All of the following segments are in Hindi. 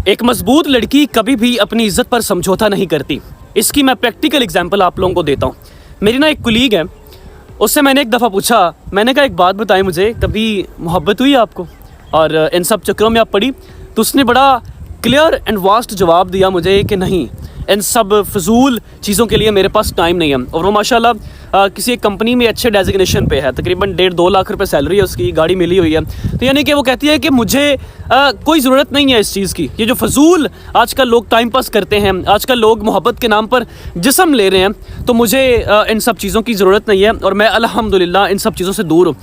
एक मजबूत लड़की कभी भी अपनी इज्जत पर समझौता नहीं करती। इसकी मैं प्रैक्टिकल एग्जांपल आप लोगों को देता हूँ। मेरी ना एक कुलीग है, उससे मैंने एक दफ़ा पूछा, मैंने कहा एक बात बताई मुझे, कभी मोहब्बत हुई आपको और इन सब चक्करों में आप पड़ी? तो उसने बड़ा क्लियर एंड वास्ट जवाब दिया मुझे कि नहीं, इन सब फजूल चीज़ों के लिए मेरे पास टाइम नहीं है। और वो माशाल्लाह किसी एक कंपनी में अच्छे डेजिग्नेशन पे है, तकरीबन 1.5-2 लाख रुपए सैलरी है उसकी, गाड़ी मिली हुई है। तो यानी कि वो कहती है कि मुझे कोई ज़रूरत नहीं है इस चीज़ की। ये जो फजूल आजकल लोग टाइम पास करते हैं, आजकल लोग मोहब्बत के नाम पर जिस्म ले रहे हैं, तो मुझे इन सब चीज़ों की ज़रूरत नहीं है और मैं अल्हम्दुलिल्लाह इन सब चीज़ों से दूर हूँ।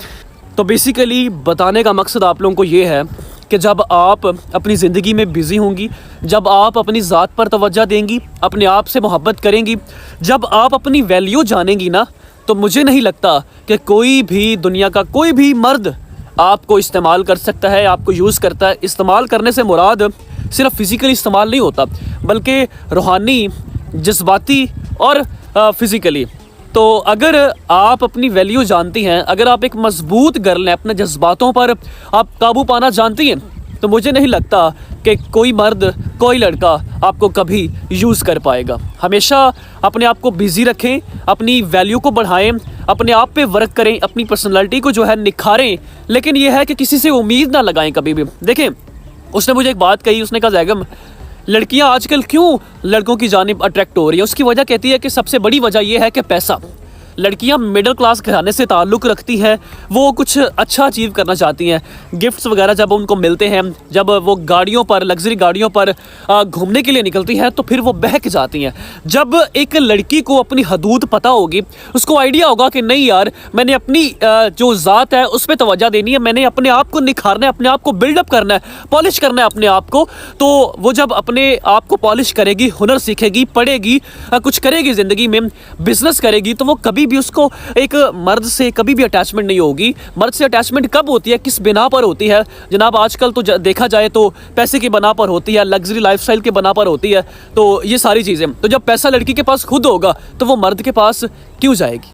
तो बेसिकली बताने का मकसद आप लोगों को ये है कि जब आप अपनी ज़िंदगी में बिज़ी होंगी, जब आप अपनी ज़ात पर तवज्जो देंगी, अपने आप से मोहब्बत करेंगी, जब आप अपनी वैल्यू जानेंगी ना, तो मुझे नहीं लगता कि कोई भी दुनिया का कोई भी मर्द आपको इस्तेमाल कर सकता है, आपको यूज़ करता है। इस्तेमाल करने से मुराद सिर्फ फ़िज़िकली इस्तेमाल नहीं होता, बल्कि रूहानी, जज्बाती और फ़िज़िकली। तो अगर आप अपनी वैल्यू जानती हैं, अगर आप एक मजबूत गर्ल हैं, अपने जज्बातों पर आप काबू पाना जानती हैं, तो मुझे नहीं लगता कि कोई मर्द, कोई लड़का आपको कभी यूज़ कर पाएगा। हमेशा अपने आप को बिज़ी रखें, अपनी वैल्यू को बढ़ाएं, अपने आप पे वर्क करें, अपनी पर्सनैलिटी को जो है निखारें, लेकिन यह है कि किसी से उम्मीद ना लगाएं कभी भी। देखें, उसने मुझे एक बात कही, उसने कहा जैगम, लड़कियां आजकल क्यों लड़कों की जानिब अट्रैक्ट हो रही है? उसकी वजह कहती है कि सबसे बड़ी वजह यह है कि पैसा। लड़कियां मिडिल क्लास घराने से ताल्लुक़ रखती हैं, वो कुछ अच्छा अचीव करना चाहती हैं। गिफ्ट्स वगैरह जब उनको मिलते हैं, जब वो गाड़ियों पर, लग्जरी गाड़ियों पर घूमने के लिए निकलती हैं, तो फिर वो बहक जाती हैं। जब एक लड़की को अपनी हदूद पता होगी, उसको आइडिया होगा कि नहीं यार, मैंने अपनी जो ज़ात है उस पर तवज्जो देनी है, मैंने अपने आप को निखारना है, अपने आप को बिल्डअप करना है, पॉलिश करना है अपने आप को, तो वो जब अपने आप को पॉलिश करेगी, हुनर सीखेगी, पढ़ेगी, कुछ करेगी ज़िंदगी में, बिजनेस करेगी, तो वो कभी भी उसको एक मर्द से कभी भी अटैचमेंट नहीं होगी। मर्द से अटैचमेंट कब होती है, किस बिना पर होती है जनाब? आजकल तो देखा जाए तो पैसे की बना पर होती है, लग्जरी लाइफस्टाइल के बना पर होती है। तो ये सारी चीज़ें, तो जब पैसा लड़की के पास खुद होगा तो वो मर्द के पास क्यों जाएगी?